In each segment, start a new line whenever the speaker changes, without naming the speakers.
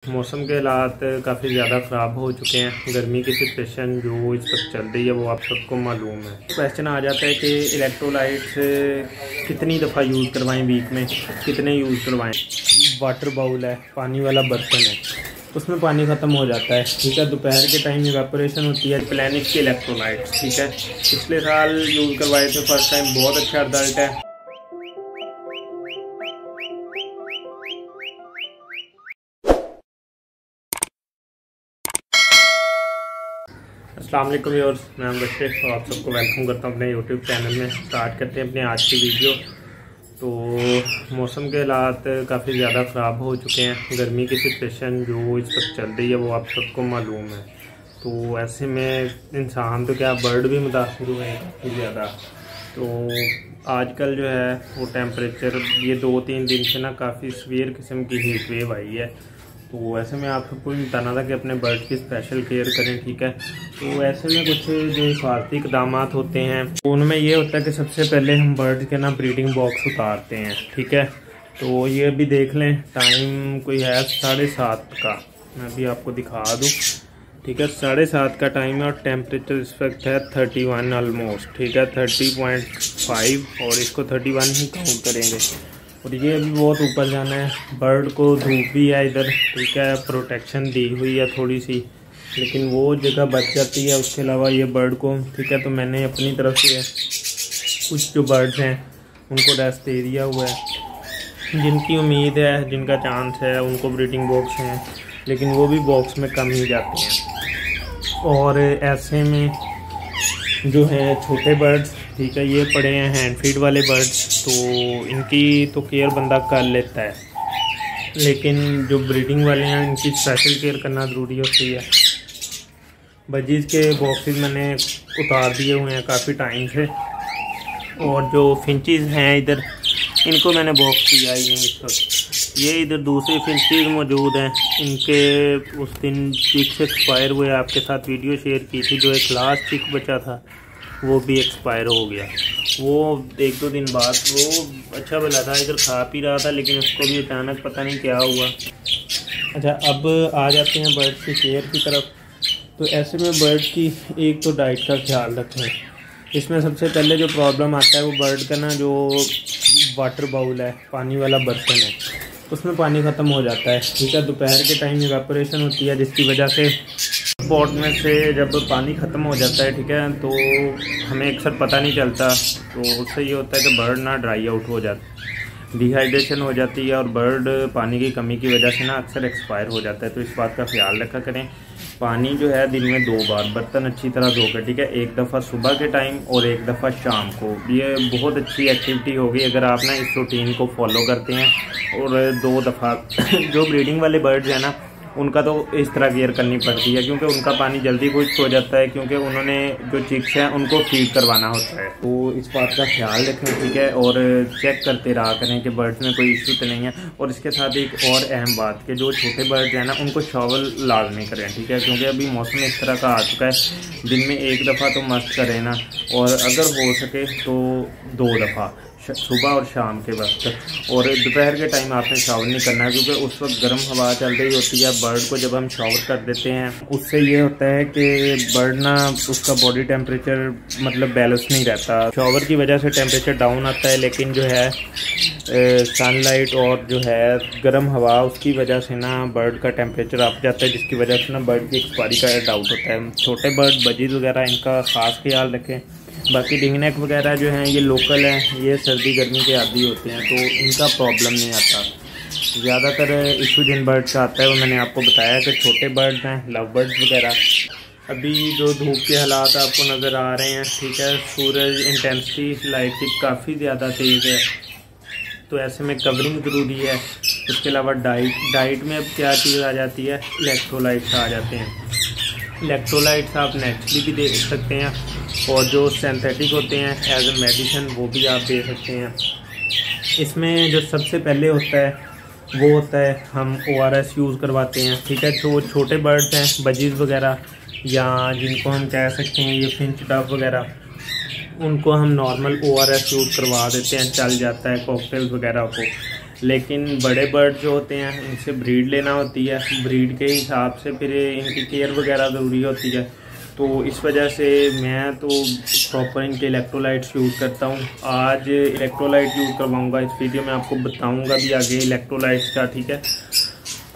मौसम के हालात काफ़ी ज़्यादा ख़राब हो चुके हैं। गर्मी की सिचुएशन जो इस वक्त चल रही है वो आप सबको मालूम है। क्वेश्चन आ जाता है कि इलेक्ट्रोलाइट्स कितनी दफ़ा यूज़ करवाएं, वीक में कितने यूज़ करवाएं। वाटर बाउल है, पानी वाला बर्तन है, उसमें पानी ख़त्म हो जाता है। ठीक है, दोपहर के टाइम इवेपोरेशन होती है। प्लेनिक्स के इलेक्ट्रोलाइट्स, ठीक है, पिछले साल यूज़ करवाए थे फर्स्ट टाइम, बहुत अच्छा रिजल्ट है। अस्सलाम वालेकुम व्यूअर्स, मैं बशीर और आप सबको वेलकम करता हूँ अपने यूट्यूब चैनल में। स्टार्ट करते हैं अपने आज की वीडियो। तो मौसम के हालात काफ़ी ज़्यादा ख़राब हो चुके हैं। गर्मी की सिचुएशन जो इस वक्त चल रही है वो आप सबको मालूम है। तो ऐसे में इंसान तो क्या, बर्ड भी मुतासिर हुए हैं काफ़ी ज़्यादा। तो आजकल जो है वो टेम्परेचर ये 2-3 दिन से ना काफ़ी सीवियर किस्म की हीट वेव आई है। तो ऐसे में आप सबको बताना था कि अपने बर्ड की स्पेशल केयर करें। ठीक है, तो ऐसे में कुछ जो हिफाजती इक़दाम होते हैं उनमें ये होता है कि सबसे पहले हम बर्ड के ना ब्रीडिंग बॉक्स उतारते हैं। ठीक है, तो ये अभी देख लें, टाइम कोई है 7:30 का, मैं अभी आपको दिखा दूँ। ठीक है, 7:30 का टाइम है और टेम्परेचर इस वक्त है 31 ऑलमोस्ट। ठीक है, 30.5 और इसको 31 ही काउंट करेंगे। और ये अभी बहुत ऊपर जाना है। बर्ड को धूप भी है इधर, ठीक है, प्रोटेक्शन दी हुई है थोड़ी सी, लेकिन वो जगह बच जाती है। उसके अलावा ये बर्ड को, ठीक है, तो मैंने अपनी तरफ से कुछ जो बर्ड्स हैं उनको रेस्ट दे दिया हुआ है। जिनकी उम्मीद है, जिनका चांस है, उनको ब्रीडिंग बॉक्स हैं, लेकिन वो भी बॉक्स में कम ही जाते हैं। और ऐसे में जो है छोटे बर्ड्स, ठीक है, ये पड़े हैं हैंड फीड वाले बर्ड्स, तो इनकी तो केयर बंदा कर लेता है, लेकिन जो ब्रीडिंग वाले हैं इनकी स्पेशल केयर करना ज़रूरी होती है। बजीज़ के बॉक्सेस मैंने उतार दिए हुए हैं काफ़ी टाइम से, और जो फिंचेस हैं इधर, इनको मैंने बॉक्स दिया ही नहीं इस वक्त। ये इधर दूसरे फिंचेस मौजूद हैं, इनके उस दिन चिक्स एक्सपायर हुए, आपके साथ वीडियो शेयर की थी। जो एक लास्ट चिक बचा था वो भी एक्सपायर हो गया। वो 1-2 दिन बाद, वो अच्छा भला था, इधर खा पी रहा था, लेकिन उसको भी अचानक पता नहीं क्या हुआ। अच्छा, अब आ जाते हैं बर्ड की केयर की तरफ। तो ऐसे में बर्ड की एक तो डाइट का ख्याल रखें। इसमें सबसे पहले जो प्रॉब्लम आता है वो बर्ड का ना जो वाटर बाउल है, पानी वाला बर्तन है, उसमें पानी ख़त्म हो जाता है। ठीक है, दोपहर के टाइम इवेपोरेशन होती है, जिसकी वजह से पॉट में से जब पानी ख़त्म हो जाता है, ठीक है, तो हमें अक्सर पता नहीं चलता। तो उससे ये होता है कि बर्ड ना ड्राई आउट हो जाता है, डिहाइड्रेशन हो जाती है, और बर्ड पानी की कमी की वजह से ना अक्सर एक्सपायर हो जाता है। तो इस बात का ख्याल रखा करें। पानी जो है दिन में 2 बार बर्तन अच्छी तरह धोकर, ठीक है, एक दफ़ा सुबह के टाइम और एक दफ़ा शाम को। ये बहुत अच्छी एक्टिविटी होगी अगर आप ना इस रूटीन को फॉलो करते हैं। और 2 दफ़ा जो ब्रीडिंग वाले बर्ड्स हैं ना, उनका तो इस तरह केयर करनी पड़ती है, क्योंकि उनका पानी जल्दी खुश्क हो जाता है, क्योंकि उन्होंने जो चिक्स हैं उनको फीड करवाना होता है। तो इस बात का ख्याल रखें, ठीक है, और चेक करते रहा करें कि बर्ड्स में कोई इशू तो नहीं है। और इसके साथ एक और अहम बात कि जो छोटे बर्ड्स हैं ना, उनको शॉवल लाजमी करें। ठीक है, क्योंकि अभी मौसम इस तरह का आ चुका है, दिन में 1 दफ़ा तो मस्त करें ना, और अगर हो सके तो 2 दफ़ा, सुबह और शाम के वक्त। और दोपहर के टाइम आपने शावर नहीं करना है, क्योंकि उस वक्त गर्म हवा चल रही होती है। बर्ड को जब हम शावर कर देते हैं, उससे ये होता है कि बर्ड ना, उसका बॉडी टेम्परेचर मतलब बैलेंस नहीं रहता। शावर की वजह से टेम्परेचर डाउन आता है, लेकिन जो है सनलाइट और जो है गर्म हवा, उसकी वजह से ना बर्ड का टेम्परेचर अप जाता है, जिसकी वजह से ना बर्ड की एक्सपायरी का डाउट होता है। छोटे बर्ड, बजीज वगैरह, इनका ख़ास ख्याल रखें। बाकी रिंगनेक वगैरह जो हैं ये लोकल हैं, ये सर्दी गर्मी के आदी होते हैं, तो इनका प्रॉब्लम नहीं आता। ज़्यादातर इशू जिन बर्ड्स का आता है वो मैंने आपको बताया कि छोटे बर्ड्स हैं, लव बर्ड्स वगैरह। अभी जो धूप के हालात आपको नज़र आ रहे हैं, ठीक है, सूरज इंटेंसिटी लाइट की काफ़ी ज़्यादा तेज़ है, तो ऐसे में कवरिंग ज़रूरी है। इसके अलावा डाइट में अब क्या चीज़ आ जाती है, इलेक्ट्रोलाइट्स आ जाते हैं। इलेक्ट्रोलाइट्स आप नेचुरली भी दे सकते हैं, और जो सिंथेटिक होते हैं एज ए मेडिसिन, वो भी आप दे सकते हैं। इसमें जो सबसे पहले होता है वो होता है हम ORS यूज़ करवाते हैं। ठीक है, जो छोटे बर्ड्स हैं, बजीज़ वगैरह, या जिनको हम कह सकते हैं ये फिंच डव वगैरह, उनको हम नॉर्मल ORS यूज़ करवा देते हैं, चल जाता है कॉकटेल्स वगैरह को। लेकिन बड़े बर्ड जो होते हैं इनसे ब्रीड लेना होती है, ब्रीड के हिसाब से फिर इनकी केयर वगैरह ज़रूरी होती है। तो इस वजह से मैं तो प्रॉपर इनके इलेक्ट्रोलाइट्स यूज़ करता हूँ। आज इलेक्ट्रोलाइट यूज़ करवाऊँगा, इस वीडियो में आपको बताऊँगा भी आगे इलेक्ट्रोलाइट्स का, ठीक है।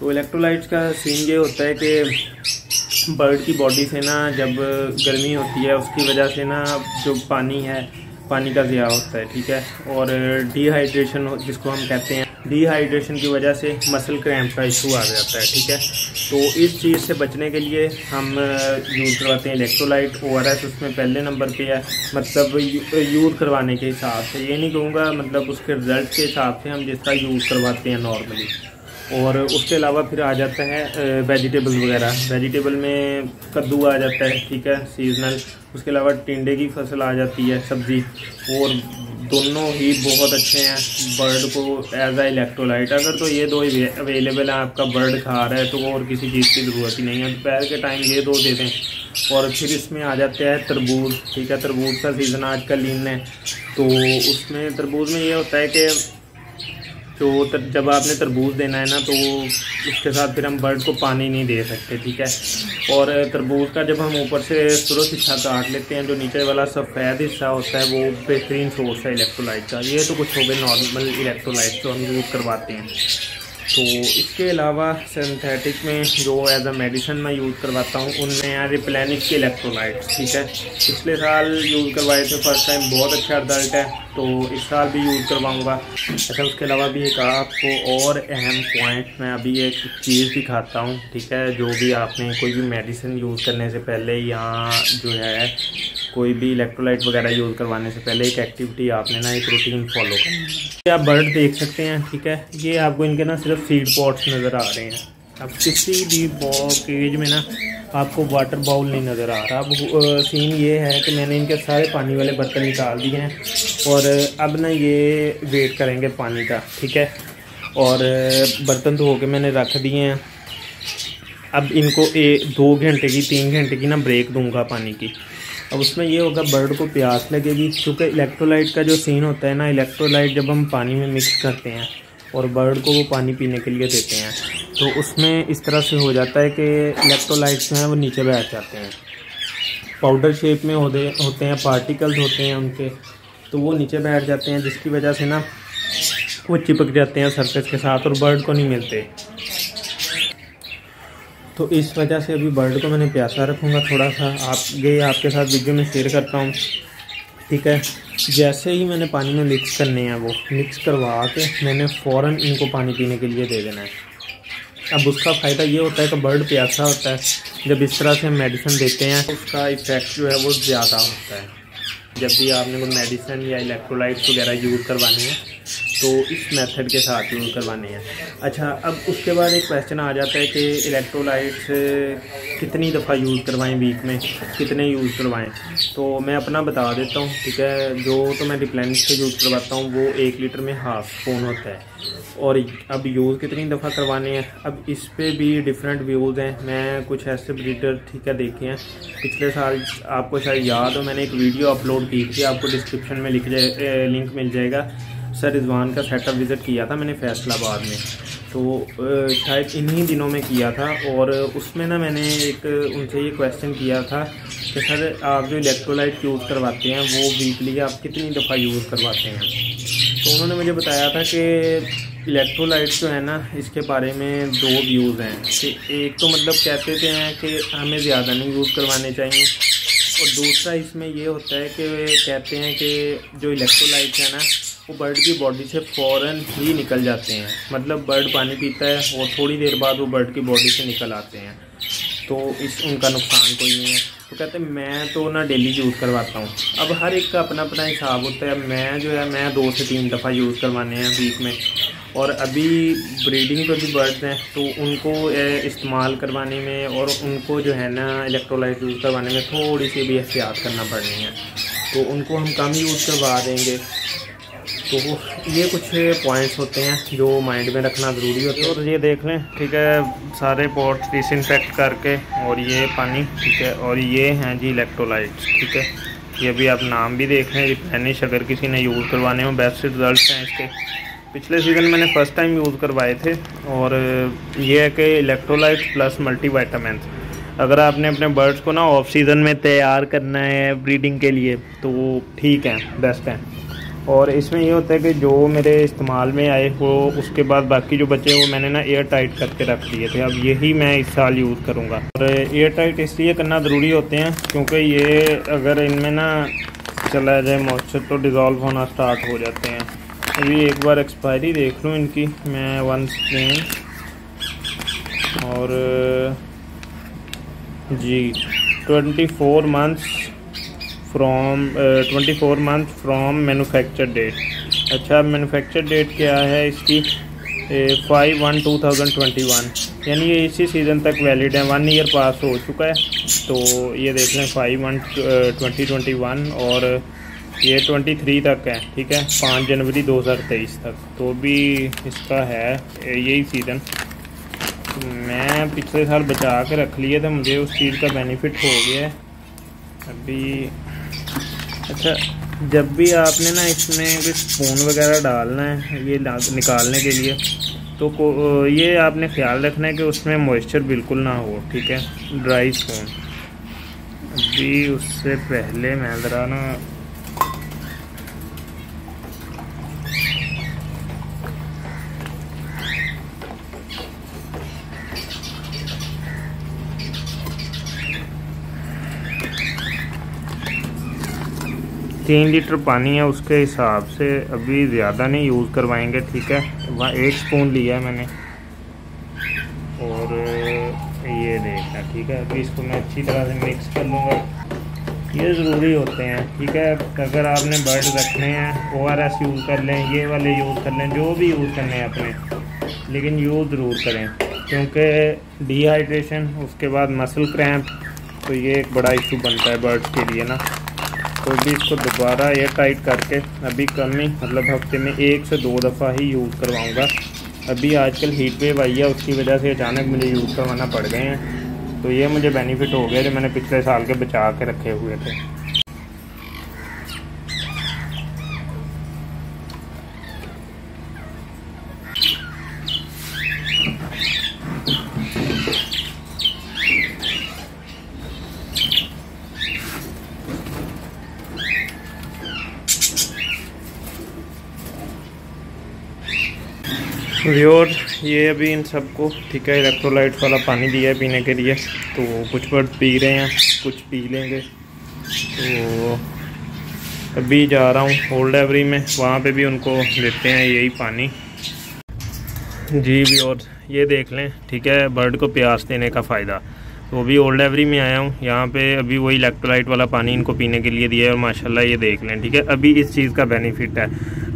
तो इलेक्ट्रोलाइट्स का सीन ये होता है कि बर्ड की बॉडी से ना जब गर्मी होती है उसकी वजह से ना जो पानी का ज़िया होता है, ठीक है। और डिहाइड्रेशन जिसको हम कहते हैं, डिहाइड्रेशन की वजह से मसल क्रैम्प का इशू आ जाता है, ठीक है। तो इस चीज़ से बचने के लिए हम यूज़ करवाते हैं इलेक्ट्रोलाइट। ORS उसमें पहले नंबर पे है, मतलब यूज़ करवाने के हिसाब से, ये नहीं कहूँगा मतलब उसके रिज़ल्ट के हिसाब से हम जिसका यूज़ करवाते हैं नॉर्मली। और उसके अलावा फिर आ जाता है वेजिटेबल्स वगैरह। वेजिटेबल में कद्दू आ जाता है, ठीक है, सीजनल। उसके अलावा टिंडे की फसल आ जाती है, सब्ज़ी, और दोनों ही बहुत अच्छे हैं बर्ड को एज आ इलेक्ट्रोलाइट। अगर तो ये दो अवेलेबल है, आपका बर्ड खा रहा है, तो और किसी चीज़ की ज़रूरत ही नहीं है। दोपहर के टाइम ये दो दे दें। और फिर इसमें आ जाता है तरबूज, ठीक है। तरबूज का सीज़न आजकल इन है, तो उसमें तरबूज में ये होता है कि जब आपने तरबूज देना है ना, तो उसके साथ फिर हम बर्ड को पानी नहीं दे सकते, ठीक है। और तरबूज का जब हम ऊपर से सुरख हिस्सा काट लेते हैं, जो नीचे वाला सफ़ेद हिस्सा होता है, वो बेहतरीन सोर्स है इलेक्ट्रोलाइट का। ये तो कुछ हो गए नॉर्मल इलेक्ट्रोलाइट जो हम यूज़ करवाते हैं। तो इसके अलावा सिंथेटिक में जो एज अ मेडिसिन मैं यूज़ करवाता हूँ, उनमें है रिप्लेनिश के इलेक्ट्रोलाइट्स, ठीक है। पिछले साल यूज़ करवाए थे फर्स्ट टाइम, बहुत अच्छा रिजल्ट है, तो इस साल भी यूज़ करवाऊँगा। अच्छा, उसके अलावा भी एक आपको और अहम पॉइंट मैं अभी एक चीज़ दिखाता हूँ, ठीक है। जो भी आपने कोई भी मेडिसिन यूज़ करने से पहले या जो है कोई भी इलेक्ट्रोलाइट वगैरह यूज़ करवाने से पहले एक एक्टिविटी आपने ना एक रूटीन फॉलो करनी है। आप बर्ड देख सकते हैं, ठीक है। ये आपको इनके ना सिर्फ सीड पॉट्स नज़र आ रहे हैं। अब किसी भी केज में ना आपको वाटर बाउल नहीं नज़र आ रहा। अब सीन ये है कि मैंने इनके सारे पानी वाले बर्तन निकाल दिए हैं, और अब ना ये वेट करेंगे पानी का, ठीक है। और बर्तन धो के मैंने रख दिए हैं। अब इनको 2 घंटे की 3 घंटे की ना ब्रेक दूंगा पानी की। अब उसमें ये होगा, बर्ड को प्यास लगेगी, क्योंकि इलेक्ट्रोलाइट का जो सीन होता है ना, इलेक्ट्रोलाइट जब हम पानी में मिक्स करते हैं और बर्ड को वो पानी पीने के लिए देते हैं, तो उसमें इस तरह से हो जाता है कि इलेक्ट्रोलाइट्स जो हैं वो नीचे बैठ जाते हैं, पाउडर शेप में होते हैं, पार्टिकल्स होते हैं उनके, तो वो नीचे बैठ जाते हैं, जिसकी वजह से ना वो चिपक जाते हैं सरफेस के साथ और बर्ड को नहीं मिलते। तो इस वजह से अभी बर्ड को मैंने प्यासा रखूँगा थोड़ा सा, आपके साथ वीडियो में शेयर करता हूँ, ठीक है। जैसे ही मैंने पानी में मिक्स करने हैं, वो मिक्स करवा के मैंने फ़ौरन इनको पानी पीने के लिए दे देना है। अब उसका फ़ायदा ये होता है कि बर्ड प्यासा होता है, जब इस तरह से हम मेडिसिन देते हैं उसका इफ़ेक्ट जो है वो ज़्यादा होता है। जब भी आपने कोई मेडिसिन या इलेक्ट्रोलाइट्स वगैरह यूज़ करवाने हैं तो इस मेथड के साथ यूज़ करवाने हैं। अच्छा, अब उसके बाद एक क्वेश्चन आ जाता है कि इलेक्ट्रोलाइट्स कितनी दफ़ा यूज़ करवाएं, वीक में कितने यूज़ करवाएं। तो मैं अपना बता देता हूँ, ठीक है। जो तो मैं रिप्लेनिश से यूज़ करवाता हूँ वो 1 लीटर में ½ स्पून होता है। और अब यूज़ कितनी दफ़ा करवाने हैं, अब इस पे भी डिफरेंट व्यूज़ हैं। मैं कुछ ऐसे ब्रीडर, ठीक है, देखे हैं पिछले साल, आपको शायद याद हो, मैंने एक वीडियो अपलोड की थी, आपको डिस्क्रिप्शन में लिंक मिल जाएगा। सर रिजवान का सेटअप विज़िट किया था मैंने फैसलाबाद में, तो शायद इन्हीं दिनों में किया था। और उसमें ना मैंने एक उनसे ये क्वेश्चन किया था कि सर आप जो इलेक्ट्रोलाइट यूज़ करवाते हैं वो वीकली आप कितनी दफ़ा यूज़ करवाते हैं। तो उन्होंने मुझे बताया था कि इलेक्ट्रोलाइट्स जो है ना, इसके बारे में 2 व्यूज़ हैं कि एक तो मतलब कहते थे हैं कि हमें ज़्यादा नहीं यूज़ करवाने चाहिए, और दूसरा इसमें ये होता है कि कहते हैं कि जो इलेक्ट्रोलाइट्स है ना वो बर्ड की बॉडी से फ़ौरन ही निकल जाते हैं। मतलब बर्ड पानी पीता है और थोड़ी देर बाद वो बर्ड की बॉडी से निकल आते हैं, तो उनका नुकसान कोई नहीं है। तो कहते हैं मैं तो ना डेली यूज़ करवाता हूँ। अब हर एक का अपना अपना हिसाब होता है। मैं 2 से 3 दफ़ा यूज़ करवाने हैं वीक में। और अभी ब्रीडिंग पे भी बर्ड्स हैं, तो उनको इस्तेमाल करवाने में और उनको जो है ना इलेक्ट्रोलाइट यूज़ करवाने में थोड़ी सी भी एहतियात करना पड़नी है, तो उनको हम कम यूज़ करवा देंगे। तो ये कुछ पॉइंट्स होते हैं जो माइंड में रखना ज़रूरी होता है। और ये देख लें, ठीक है, सारे पॉट्स डिसइंफेक्ट करके, और ये पानी, ठीक है, और ये हैं जी इलेक्ट्रोलाइट्स, ठीक है। ये भी आप नाम भी देख लें, रिप्लेनिश, अगर किसी ने यूज़ करवाने में बेस्ट रिजल्ट हैं इसके। पिछले सीज़न मैंने फ़र्स्ट टाइम यूज़ करवाए थे। और ये है कि इलेक्ट्रोलाइट प्लस मल्टीविटामिन, अगर आपने अपने बर्ड्स को ना ऑफ सीज़न में तैयार करना है ब्रीडिंग के लिए तो वो ठीक है, बेस्ट है। और इसमें ये होता है कि जो मेरे इस्तेमाल में आए वो उसके बाद बाकी जो बचे वो मैंने ना एयर टाइट करके रख दिए थे। अब यही मैं इस साल यूज़ करूँगा। और एयर टाइट इसलिए करना ज़रूरी होते हैं क्योंकि ये अगर इनमें ना चला जाए मॉइस्चर तो डिज़ोल्व होना स्टार्ट हो जाते हैं। अभी एक बार एक्सपायरी देख लूँ इनकी मैं, 1 स्ट्रेन और जी 24 मंथ फ्रॉम मैन्युफैक्चर डेट। अच्छा, मैन्युफैक्चर डेट क्या है इसकी? 5/1/2021, यानी ये इसी सीज़न तक वैलिड है। 1 ईयर पास हो चुका है। तो ये देख लें 5/1/2021 और ये 23 तक है, ठीक है, 5 जनवरी 2023 तक। तो भी इसका है यही सीज़न। मैं पिछले साल बचा के रख लिए थे, मुझे उस चीज़ का बेनिफिट हो गया है अभी। अच्छा, जब भी आपने ना इसमें कोई स्पून वगैरह डालना है ये निकालने के लिए तो ये आपने ख्याल रखना है कि उसमें मॉइस्चर बिल्कुल ना हो, ठीक है, ड्राई स्पून। अभी उससे पहले मैं ज़रा ना तीन लीटर पानी है उसके हिसाब से अभी ज़्यादा नहीं यूज़ करवाएंगे, ठीक है। वहाँ 1 स्पून लिया है मैंने और ये देखना, ठीक है। अभी इसको मैं अच्छी तरह से मिक्स कर लूँगा। ये ज़रूरी होते हैं, ठीक है। अगर आपने बर्ड रखने हैं ORS यूज़ कर लें, ये वाले यूज़ कर लें, जो भी यूज़ करने हैं अपने, लेकिन यूज़ ज़रूर करें क्योंकि डिहाइड्रेशन उसके बाद मसल क्रैम्प, तो ये एक बड़ा इशू बनता है बर्ड्स के लिए ना। तो भी इसको दोबारा एयर टाइट करके अभी कम ही, मतलब हफ्ते में 1 से 2 दफ़ा ही यूज़ करवाऊँगा। अभी आजकल हीट वेव आई है, उसकी वजह से अचानक मुझे यूज़ करवाना पड़ गए हैं। तो ये मुझे बेनिफिट हो गया जो मैंने पिछले साल के बचा के रखे हुए थे। व्यूअर, ये अभी इन सबको, ठीक है, इलेक्ट्रोलाइट वाला पानी दिया है पीने के लिए। तो कुछ बर्ड पी रहे हैं, कुछ पी लेंगे। तो अभी जा रहा हूँ ओल्ड एवरी में, वहाँ पे भी उनको देते हैं यही पानी। जी व्यूअर, ये देख लें, ठीक है, बर्ड को प्यास देने का फ़ायदा। तो अभी ओल्ड एवरी में आया हूँ, यहाँ पे अभी वही इलेक्ट्रोलाइट वाला पानी इनको पीने के लिए दिया है और माशाल्लाह ये देख लें, ठीक है। अभी इस चीज़ का बेनिफिट है,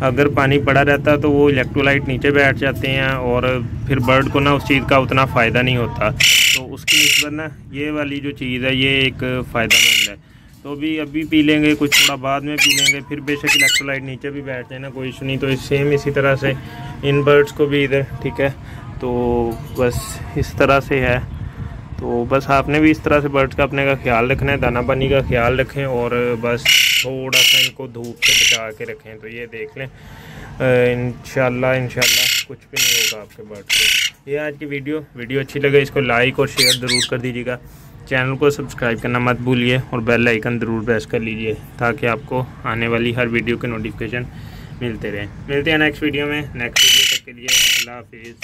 अगर पानी पड़ा रहता तो वो इलेक्ट्रोलाइट नीचे बैठ जाते हैं और फिर बर्ड को ना उस चीज़ का उतना फ़ायदा नहीं होता। तो उसकी निस्बत ना ये वाली जो चीज़ है ये एक फ़ायदेमंद है। तो अभी पी लेंगे, कुछ थोड़ा बाद में पी लेंगे, फिर बेशक इलेक्ट्रोलाइट नीचे भी बैठ जाए ना, कोई इशू नहीं। तो सेम इसी तरह से इन बर्ड्स को भी इधर, ठीक है। तो बस इस तरह से है। तो बस आपने भी इस तरह से बर्ड्स का अपने का ख्याल रखना है, दाना पानी का ख्याल रखें और बस थोड़ा सा इनको धूप से बचा के रखें। तो ये देख लें, इंशाल्लाह कुछ भी नहीं होगा आपके बर्ड को। ये आज की वीडियो अच्छी लगे इसको लाइक और शेयर ज़रूर कर दीजिएगा। चैनल को सब्सक्राइब करना मत भूलिए और बेल आइकन ज़रूर प्रेस कर लीजिए ताकि आपको आने वाली हर वीडियो के नोटिफिकेशन मिलते रहें। मिलते हैं नेक्स्ट वीडियो में। नेक्स्ट वीडियो तक के लिए अल्लाह हाफिज़।